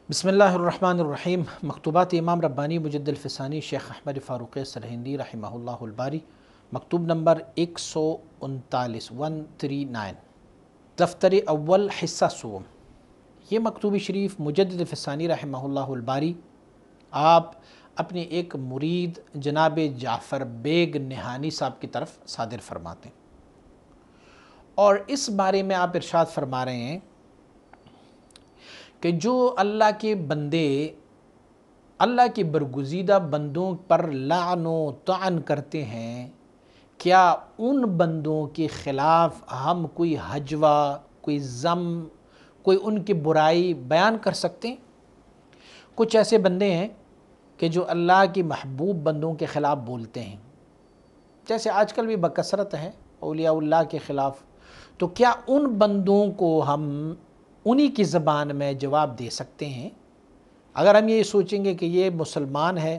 بسم اللہ الرحمن الرحیم۔ مکتوبات امام ربانی مجد الفسانی شیخ احمد فاروق سرہندی رحمہ اللہ الباری، مکتوب نمبر 139 دفتر اول حصہ سوم۔ یہ مکتوب شریف مجدد الفسانی رحمہ اللہ الباری آپ اپنے ایک مرید جناب جعفر بیگ نہانی صاحب کی طرف صادر فرماتے ہیں، اور اس بارے میں آپ ارشاد فرما رہے ہیں کہ جو اللہ کے بندے اللہ کے برگزیدہ بندوں پر لعن و طعن کرتے ہیں، کیا ان بندوں کے خلاف ہم کوئی ہجوہ، کوئی ذم، کوئی ان کی برائی بیان کر سکتے ہیں؟ کچھ ایسے بندے ہیں کہ جو اللہ کے محبوب بندوں کے خلاف بولتے ہیں، جیسے آج کل بھی بکثرت ہیں اولیاء اللہ کے خلاف، تو کیا ان بندوں کو ہم انہی کی زبان میں جواب دے سکتے ہیں؟ اگر ہم یہ سوچیں گے کہ یہ مسلمان ہے،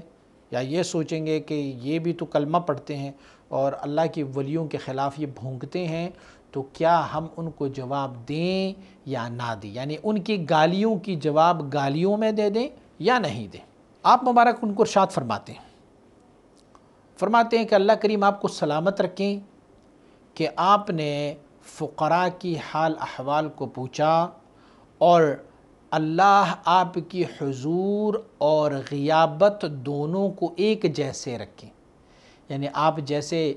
یا یہ سوچیں گے کہ یہ بھی تو کلمہ پڑھتے ہیں اور اللہ کی ولیوں کے خلاف یہ بھونکتے ہیں، تو کیا ہم ان کو جواب دیں یا نہ دیں؟ یعنی ان کی گالیوں کی جواب گالیوں میں دے دیں یا نہیں دیں؟ آپ مبارک ان کو ارشاد فرماتے ہیں کہ اللہ کریم آپ کو سلامت رکھیں کہ آپ نے فقراء کی حال احوال کو پوچھا، اور اللہ آپ کی حضور اور غیابت دونوں کو ایک جیسے رکھیں۔ یعنی آپ جیسے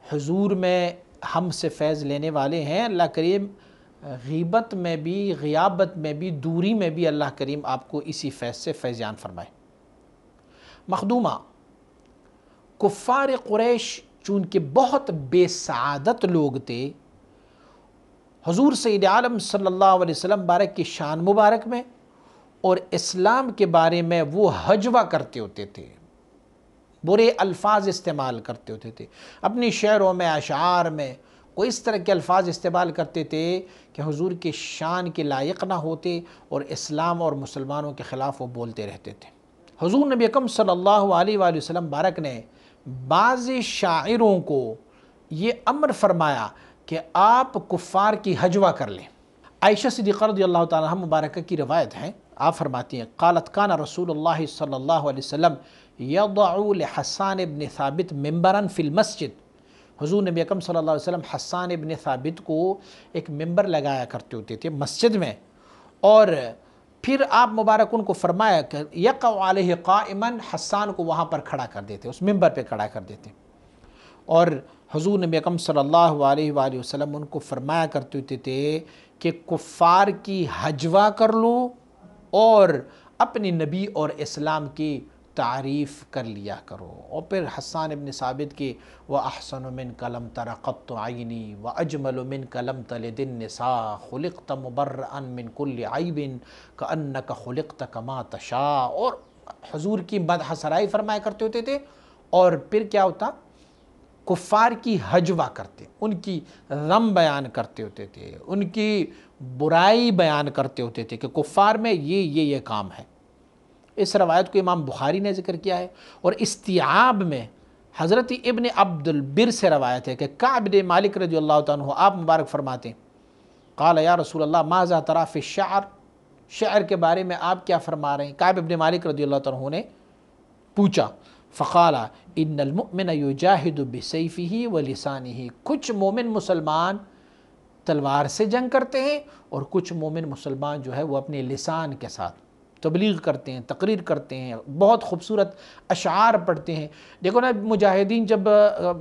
حضور میں ہم سے فیض لینے والے ہیں، اللہ کریم غیبت میں بھی، غیابت میں بھی، دوری میں بھی اللہ کریم آپ کو اسی فیض سے فیضان فرمائے۔ مخدومہ کفار قریش چونکہ بہت بے سعادت لوگ تھے، حضور سید عالم صلی اللہ علیہ وسلم بارک کی شان مبارک میں اور اسلام کے بارے میں وہ ہجوہ کرتے ہوتے تھے، برے الفاظ استعمال کرتے ہوتے تھے، اپنی شعروں میں، اشعار میں وہ اس طرح کے الفاظ استعمال کرتے تھے کہ حضور کی شان کے لائق نہ ہوتے، اور اسلام اور مسلمانوں کے خلاف وہ بولتے رہتے تھے۔ حضور نبی اکرم صلی اللہ علیہ وآلہ وسلم بارک نے بعض شاعروں کو یہ امر فرمایا کہ آپ کفار کی ہجوہ کر لیں۔ عائشہ صدیقہ رضی اللہ تعالیٰ عنہ مبارکہ کی روایت ہے، آپ فرماتی ہیں قالت کان رسول اللہ صلی اللہ علیہ وسلم یضع لحسان ابن ثابت ممبرا فی المسجد۔ حضور نبی اکرم صلی اللہ علیہ وسلم حسان ابن ثابت کو ایک ممبر لگایا کرتے ہوتے تھے مسجد میں، اور پھر آپ مبارک ان کو فرمایا کہ یقع علیہ قائما، حسان کو وہاں پر کھڑا کر دیتے، اس ممبر پہ کھڑا کر دیتے، اور حضور نبی اکرم صلی اللہ علیہ وآلہ وسلم ان کو فرمایا کرتے ہوتے تھے کہ کفار کی ہجوہ کر لو اور اپنی نبی اور اسلام کی تعریف کر لیا کرو۔ اور پھر حسان ابن ثابت کی وَأَحْسَنُ مِنْكَ لَمْ تَرَ قَطُّ عَيْنِي وَأَجْمَلُ مِنْكَ لَمْ تَلِدِ النِّسَاءُ خُلِقْتَ مُبَرَّأً مِنْ كُلِّ عَيْبٍ كَأَنَّكَ خُلِقْتَ كَمَا تَشَاءُ، اور حضور کی مدح سرائی فرمایا کرتے ہوتے تھے، اور پھر کیا ہوتا؟ کفار کی ہجوہ کرتے، ان کی ذم بیان کرتے ہوتے تھے، ان کی برائی بیان کرتے ہوتے تھے کہ کفار میں یہ کام ہے۔ اس روایت کو امام بخاری نے ذکر کیا ہے، اور استیعاب میں حضرت ابن عبد البر سے روایت ہے کہ کعب بن مالک رضی اللہ تعالیٰ عنہ آپ مبارک فرماتے ہیں قال یا رسول اللہ ماذا ترى فی الشعر، شعر کے بارے میں آپ کیا فرما رہے ہیں؟ کعب بن مالک رضی اللہ تعالیٰ عنہ نے پوچھا، فقال ان المؤمن یجاہد بسیفہ ولسانہ، کچھ مومن مسلمان تلوار سے جنگ کرتے ہیں، اور کچھ مومن مسلمان جو ہے وہ اپنے لسان کے ساتھ تبلیغ کرتے ہیں، تقریر کرتے ہیں، بہت خوبصورت اشعار پڑھتے ہیں۔ دیکھو نا، مجاہدین جب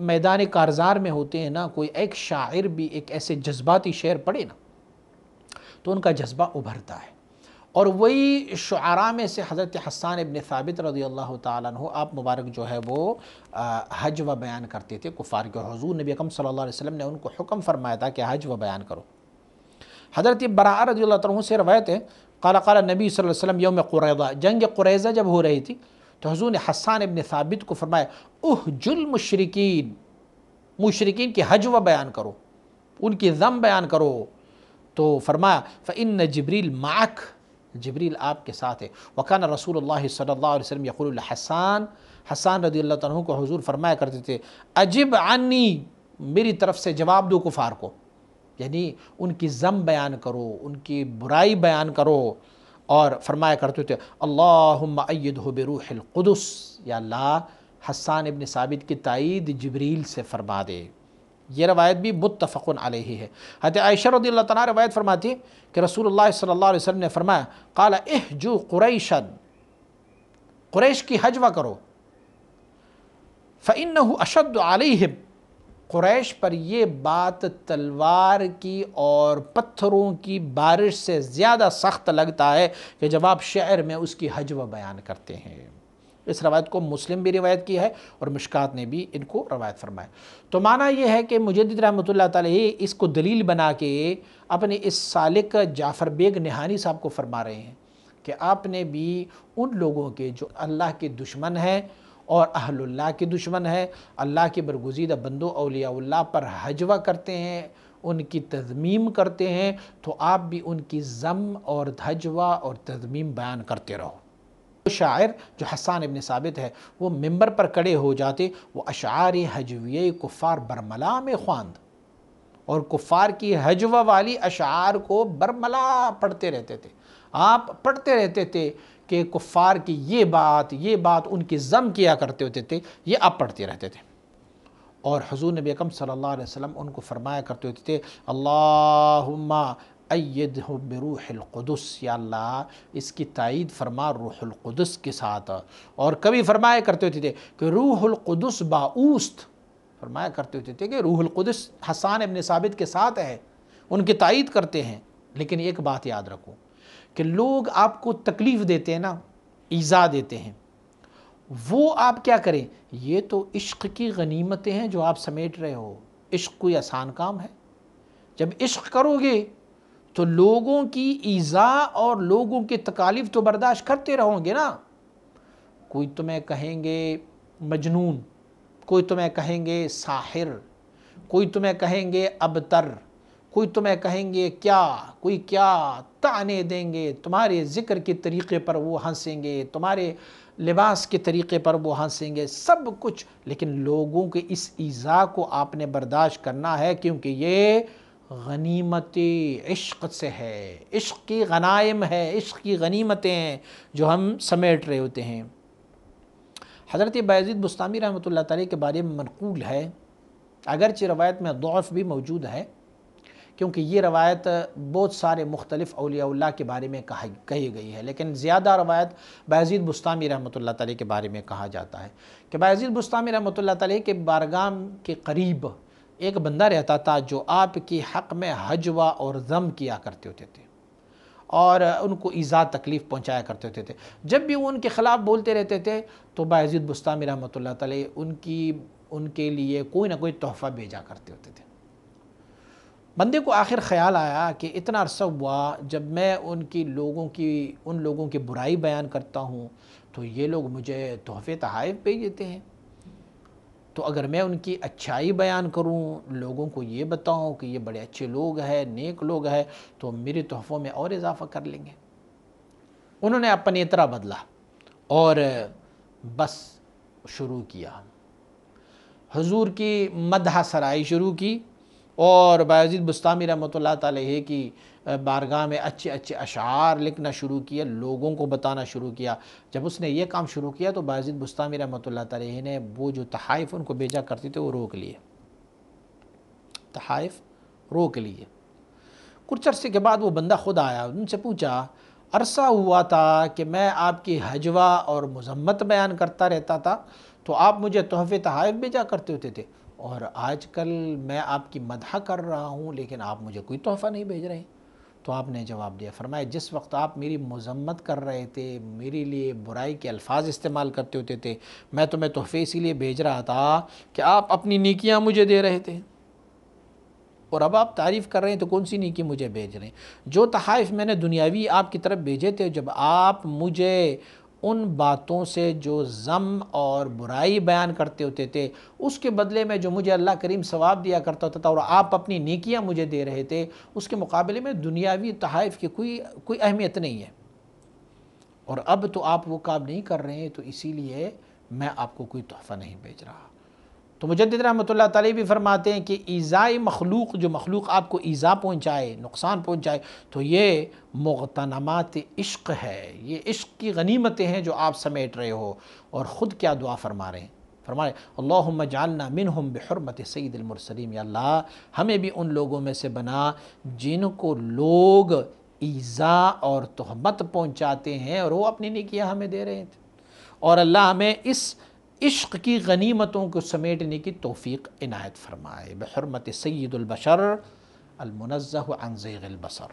میدان کارزار میں ہوتے ہیں نا، کوئی ایک شاعر بھی ایک ایسے جذباتی شعر پڑھے نا تو ان کا جذبہ ابھرتا ہے، اور وہی شعراء میں سے حضرت حسان ابن ثابت رضی اللہ تعالیٰ عنہ آپ مبارک جو ہے وہ ہجوہ بیان کرتے تھے کفار کے۔ حضور نبی اکرم صلی اللہ علیہ وسلم نے ان کو حکم فرمایا تھا کہ ہجوہ بیان کرو۔ حضرت براء رضی اللہ عنہ سے روایت ہے قال قال نبی صلی اللہ علیہ وسلم یوم قریظہ، جنگ قریظہ جب ہو رہی تھی تو حضور نے حسان ابن ثابت کو فرمایا احجل المشرکین، مشرکین کی ہجوہ بیان کرو، ان کی ذم بیان کرو۔ تو فرمایا فإن جبریل معک، جبریل آپ کے ساتھ ہے۔ وکان رسول اللہ صلی اللہ علیہ وسلم یقول لحسان، حسان رضی اللہ عنہ کو حضور فرمایا کرتے تھے اجب عنی، میری طرف سے جواب دو کفار کو، یعنی ان کی ذم بیان کرو، ان کی برائی بیان کرو۔ اور فرمایا کرتے تھے اللہم ایدہ بروح القدس، یا اللہ حسان ابن ثابت کی تائید جبریل سے فرما دے۔ یہ روایت بھی متفق علیہ ہے۔ حضرت عائشہ رضی اللہ تعالیٰ روایت فرماتی ہے کہ رسول اللہ صلی اللہ علیہ وسلم نے فرمایا قال احجو قریشا، قریش کی حجوہ کرو، فإنہ اشد علیہم، قریش پر یہ بات تلوار کی اور پتھروں کی بارش سے زیادہ سخت لگتا ہے کہ جب آپ شعر میں اس کی حجوہ بیان کرتے ہیں۔ اس روایت کو مسلم بھی روایت کی ہے اور مشکات نے بھی ان کو روایت فرمایا۔ تو معنی یہ ہے کہ مجدد رحمۃ اللہ تعالی اس کو دلیل بنا کے اپنے اس سالک جعفر بیگ نہانی صاحب کو فرما رہے ہیں کہ آپ نے بھی ان لوگوں کے جو اللہ کے دشمن ہیں اور اہل اللہ کے دشمن ہے، اللہ کے برگزیدہ بندوں اولیاء اللہ پر حجوہ کرتے ہیں، ان کی تذمیم کرتے ہیں، تو آپ بھی ان کی ذم اور حجوہ اور تذمیم بیان کرتے رہو۔ شاعر جو حسان ابن ثابت ہے وہ ممبر پر کھڑے ہو جاتے، وہ اشعار حجویہ کفار برملا میں خواند، اور کفار کی حجوہ والی اشعار کو برملا پڑھتے رہتے تھے۔ آپ پڑھتے رہتے تھے کہ کفار کی یہ بات ان کی ذم کیا کرتے ہوتے تھے، یہ آپ پڑھتے رہتے تھے۔ اور حضور نبی اکرم صلی اللہ علیہ وسلم ان کو فرمایا کرتے ہوتے تھے اللہم ایدہ بروح القدس، یا اللہ اس کی تائید فرما روح القدس کے ساتھ۔ اور کبھی فرمایا کرتے ہوتے تھے کہ روح القدس باعوست، فرمایا کرتے ہوتے تھے کہ روح القدس حسان ابن ثابت کے ساتھ ہے، ان کی تائید کرتے ہیں۔ لیکن ایک بات یاد رکھو کہ لوگ آپ کو تکلیف دیتے ہیں نا، ایذا دیتے ہیں، وہ آپ کیا کریں؟ یہ تو عشق کی غنیمتیں ہیں جو آپ سمیٹ رہے ہو۔ عشق کوئی آسان کام ہے؟ جب عشق کرو گے تو لوگوں کی ایذا اور لوگوں کی تکالیف تو برداشت کرتے رہو گے نا۔ کوئی تمہیں کہیں گے مجنون، کوئی تمہیں کہیں گے ساحر، کوئی تمہیں کہیں گے ابتر، کوئی تمہیں کہیں گے کوئی کیا طعنے دیں گے، تمہارے ذکر کے طریقے پر وہ ہنسیں گے، تمہارے لباس کے طریقے پر وہ ہنسیں گے، سب کچھ، لیکن لوگوں کے اس ایذا کو آپ نے برداشت کرنا ہے، کیونکہ یہ غنیمت عشق سے ہے، عشق کی غنائم ہے، عشق کی غنیمتیں ہیں جو ہم سمیٹ رہے ہوتے ہیں۔ حضرت بایزید بسطامی رحمۃ اللہ تعالی کے بارے میں منقول ہے، اگرچہ روایت میں ضعف بھی موجود ہے، کیونکہ یہ روایت بہت سارے مختلف اولیاء اللہ کے بارے میں کہی گئی ہے، لیکن زیادہ روایت بایزید بسطامی رحمۃ اللہ تعالی کے بارے میں کہا جاتا ہے کہ بایزید بسطامی رحمۃ اللہ تعالی کے بارگاہ کے قریب ایک بندہ رہتا تھا جو آپ کی حق میں حجوہ اور ذم کیا کرتے ہوتے تھے اور ان کو ایذا تکلیف پہنچایا کرتے ہوتے تھے۔ جب بھی وہ ان کے خلاف بولتے رہتے تھے تو بایزید بسطامی رحمۃ اللہ تعالی ان کے لیے کوئی نہ کوئی تحفہ بھیجا کرتے ہوتے تھے۔ بندے کو آخر خیال آیا کہ اتنا عرصہ ہوا جب میں ان لوگوں کی برائی بیان کرتا ہوں تو یہ لوگ مجھے تحفے تحائف بھیج دیتے ہیں، تو اگر میں ان کی اچھائی بیان کروں، لوگوں کو یہ بتاؤں کہ یہ بڑے اچھے لوگ ہیں، نیک لوگ ہیں، تو میرے تحفوں میں اور اضافہ کر لیں گے۔ انہوں نے اپنی طرح بدلا اور بس شروع کیا، حضور کی مدح سرائی شروع کی، اور بایزید بسطامی رحمۃ اللہ تعالی کی بارگاہ میں اچھے اچھے اشعار لکھنا شروع کیا، لوگوں کو بتانا شروع کیا۔ جب اس نے یہ کام شروع کیا تو بایزید بسطامی رحمۃ اللہ تعالی نے وہ جو تحائف ان کو بھیجا کرتے تھے وہ روک لیے، تحائف روک لیے۔ کچھ عرصے کے بعد وہ بندہ خود آیا، ان سے پوچھا عرصہ ہوا تھا کہ میں آپ کی حجوہ اور مذمت بیان کرتا رہتا تھا تو آپ مجھے تحفے تحائف بھیجا کرتے ہوتے تھے، اور آج کل میں آپ کی مدح کر رہا ہوں لیکن آپ مجھے کوئی تحفہ نہیں بھیج رہے ہیں۔ تو آپ نے جواب دیا، فرمایا جس وقت آپ میری مذمت کر رہے تھے، میرے لیے برائی کے الفاظ استعمال کرتے ہوتے تھے، میں تمہیں تحفے اسی لیے بھیج رہا تھا کہ آپ اپنی نیکیاں مجھے دے رہے تھے، اور اب آپ تعریف کر رہے ہیں تو کون سی نیکی مجھے بھیج رہے ہیں؟ جو تحائف میں نے دنیاوی آپ کی طرف بھیجے تھے، جب آپ مجھے ان باتوں سے جو ذم اور برائی بیان کرتے ہوتے تھے اس کے بدلے میں جو مجھے اللہ کریم ثواب دیا کرتا ہوتا تھا، اور آپ اپنی نیکیاں مجھے دے رہے تھے، اس کے مقابلے میں دنیاوی تحائف کی کوئی اہمیت نہیں ہے، اور اب تو آپ وہ کام نہیں کر رہے ہیں، تو اسی لیے میں آپ کو کوئی تحفہ نہیں بھیج رہا۔ تو مجدد رحمۃ اللہ تعالی بھی فرماتے ہیں کہ ایذائے مخلوق، جو مخلوق آپ کو ایذا پہنچائے، نقصان پہنچائے، تو یہ مغتنمات عشق ہے، یہ عشق کی غنیمتیں ہیں جو آپ سمیٹ رہے ہو۔ اور خود کیا دعا فرما رہے ہیں، فرما رہے ہیں اللہم اجعلنا منہم بحرمت سید المرسلین، یا اللہ ہمیں بھی ان لوگوں میں سے بنا جن کو لوگ ایذا اور تہمت پہنچاتے ہیں اور وہ اپنی نیکیاں ہمیں دے رہے تھے۔ اور اللہ ہمیں اس عشق کی غنیمتوں کو سمیٹنے کی توفیق عنایت فرمائے، بحرمت سید البشر المنزہ عن زیغ البصر۔